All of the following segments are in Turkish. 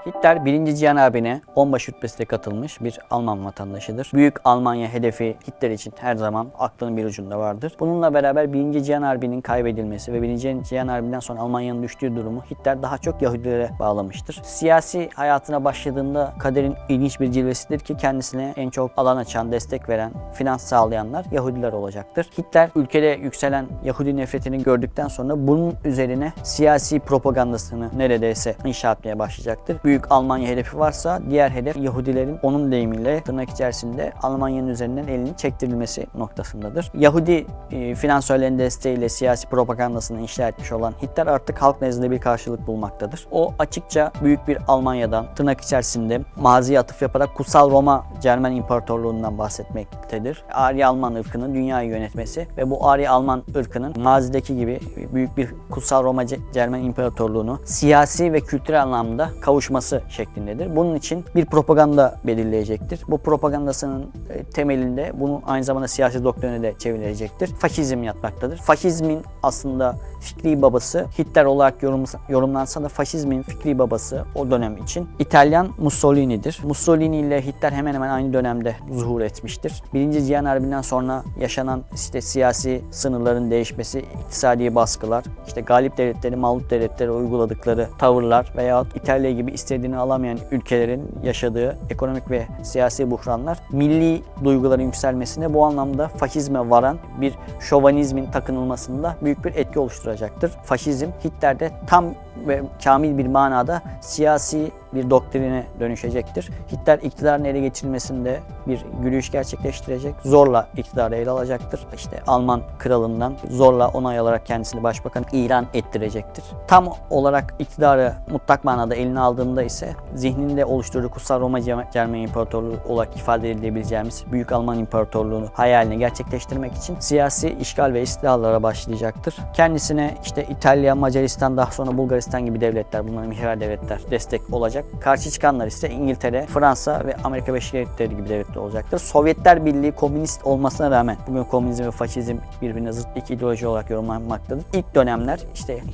Hitler 1. Cihan Harbi'ne onbaşı rütbesiyle katılmış bir Alman vatandaşıdır. Büyük Almanya hedefi Hitler için her zaman aklının bir ucunda vardır. Bununla beraber 1. Cihan Harbi'nin kaybedilmesi ve 1. Cihan Harbi'nden sonra Almanya'nın düştüğü durumu Hitler daha çok Yahudilere bağlamıştır. Siyasi hayatına başladığında kaderin ilginç bir cilvesidir ki kendisine en çok alan açan, destek veren, finans sağlayanlar Yahudiler olacaktır. Hitler ülkede yükselen Yahudi nefretini gördükten sonra bunun üzerine siyasi propagandasını neredeyse inşa etmeye başlayacaktır. Büyük Almanya hedefi varsa diğer hedef Yahudilerin onun deyimiyle tırnak içerisinde Almanya'nın üzerinden elini çektirilmesi noktasındadır. Yahudi finansörlerin desteğiyle siyasi propagandasını inşa etmiş olan Hitler artık halk nezdinde bir karşılık bulmaktadır. O açıkça büyük bir Almanya'dan tırnak içerisinde maziye atıf yaparak Kutsal Roma Cermen İmparatorluğu'ndan bahsetmektedir. Arya Alman ırkının dünyayı yönetmesi ve bu Arya Alman ırkının mazideki gibi büyük bir Kutsal Roma Cermen İmparatorluğu'nu siyasi ve kültürel anlamda kavuşması şeklindedir. Bunun için bir propaganda belirleyecektir. Bu propagandasının temelinde bunu aynı zamanda siyasi doktrine de çevirecektir. Faşizm yatmaktadır. Faşizmin aslında fikri babası Hitler olarak yorumlansa da faşizmin fikri babası o dönem için İtalyan Mussolini'dir. Mussolini ile Hitler hemen hemen aynı dönemde zuhur etmiştir. 1. Cihan Harbi'nden sonra yaşanan siyasi sınırların değişmesi, iktisadi baskılar, galip devletleri, mağlup devletlere uyguladıkları tavırlar veya İtalya gibi istediğini alamayan ülkelerin yaşadığı ekonomik ve siyasi buhranlar milli duyguların yükselmesine bu anlamda faşizme varan bir şovanizmin takınılmasında büyük bir etki oluşturacaktır. Faşizm Hitler'de tam ve kamil bir manada siyasi bir doktrine dönüşecektir. Hitler iktidarın ele geçirilmesinde bir yürüyüş gerçekleştirecek. Zorla iktidarı ele alacaktır. Alman kralından zorla onay alarak kendisini başbakan ilan ettirecektir. Tam olarak iktidarı mutlak manada eline aldığında ise zihninde oluşturduğu Kutsal Roma Cermen İmparatorluğu olarak ifade edilebileceğimiz Büyük Alman İmparatorluğu'nu hayalini gerçekleştirmek için siyasi işgal ve istilalara başlayacaktır. Kendisine İtalya, Macaristan, daha sonra Bulgaristan gibi devletler, bunların mihver devletler destek olacak. Karşı çıkanlar ise İngiltere, Fransa ve Amerika Birleşik Devletleri gibi devletler olacaktır. Sovyetler Birliği komünist olmasına rağmen bugün komünizm ve faşizm birbirine zıt iki ideoloji olarak yorumlanmaktadır. İlk dönemler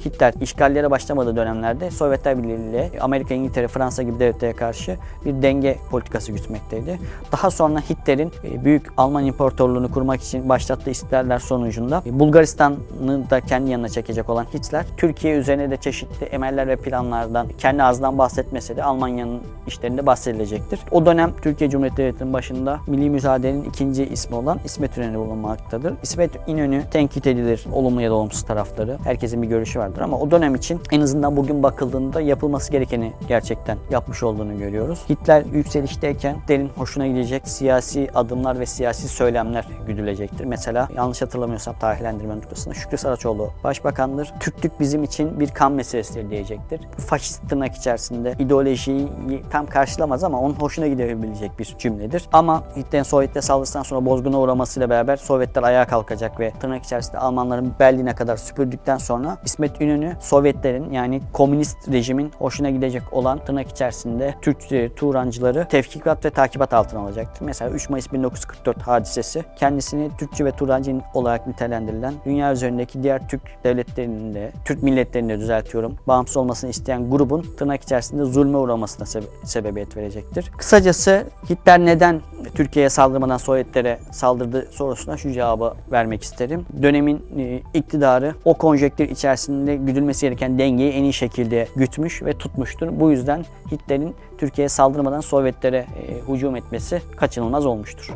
Hitler işgallere başlamadığı dönemlerde Sovyetler Birliği ile Amerika, İngiltere, Fransa gibi devletlere karşı bir denge politikası gütmekteydi. Daha sonra Hitler'in Büyük Alman İmparatorluğu'nu kurmak için başlattığı istiklaller sonucunda Bulgaristan'ı da kendi yanına çekecek olan Hitler, Türkiye üzerine de çeşitli emeller ve planlardan kendi ağzından bahsetmese de Almanya'nın işlerinde bahsedilecektir. O dönem Türkiye Cumhuriyeti Devleti'nin başında milli mücadelenin ikinci ismi olan İsmet İnönü bulunmaktadır. İsmet İnönü tenkit edilir, olumlu ya da olumsuz tarafları. Herkesin bir görüşü vardır ama o dönem için en azından bugün bakıldığında yapılması gerekeni gerçekten yapmış olduğunu görüyoruz. Hitler yükselişteyken Hitler'in hoşuna gidecek siyasi adımlar ve siyasi söylemler güdülecektir. Mesela yanlış hatırlamıyorsam tarihlendirme noktasında Şükrü Saraçoğlu başbakandır. Türklük bizim için bir kan meselesidir diyecektir. Faşist tırnak içerisinde ideolojiyi tam karşılamaz ama onun hoşuna gidebilecek bir cümledir. Ama Hitler'in Sovyetler saldırısından sonra bozguna uğramasıyla beraber Sovyetler ayağa kalkacak ve tırnak içerisinde Almanların Berlin'e kadar süpürdükten sonra İsmet İnönü Sovyetlerin yani komünist rejimin hoşuna gidecek olan tırnak içerisinde Türkçüleri, Turancıları tevkikat ve takibat altına alacaktır. Mesela 3 Mayıs 1944 hadisesi kendisini Türkçü ve Turancı olarak nitelendirilen dünya üzerindeki diğer Türk devletlerinin de, Türk milletlerinin de düzeltiyorum, bağımsız olmasını isteyen grubun tırnak içerisinde zulme uğramasına sebebiyet verecektir. Kısacası Hitler neden Türkiye'ye saldırmadan Sovyetlere saldırdı sorusuna şu cevabı vermek isterim. Dönemin iktidarı o konjektür içerisinde güdülmesi gereken dengeyi en iyi şekilde gütmüş ve tutmuştur. Bu yüzden Hitler'in Türkiye'ye saldırmadan Sovyetlere hücum etmesi kaçınılmaz olmuştur.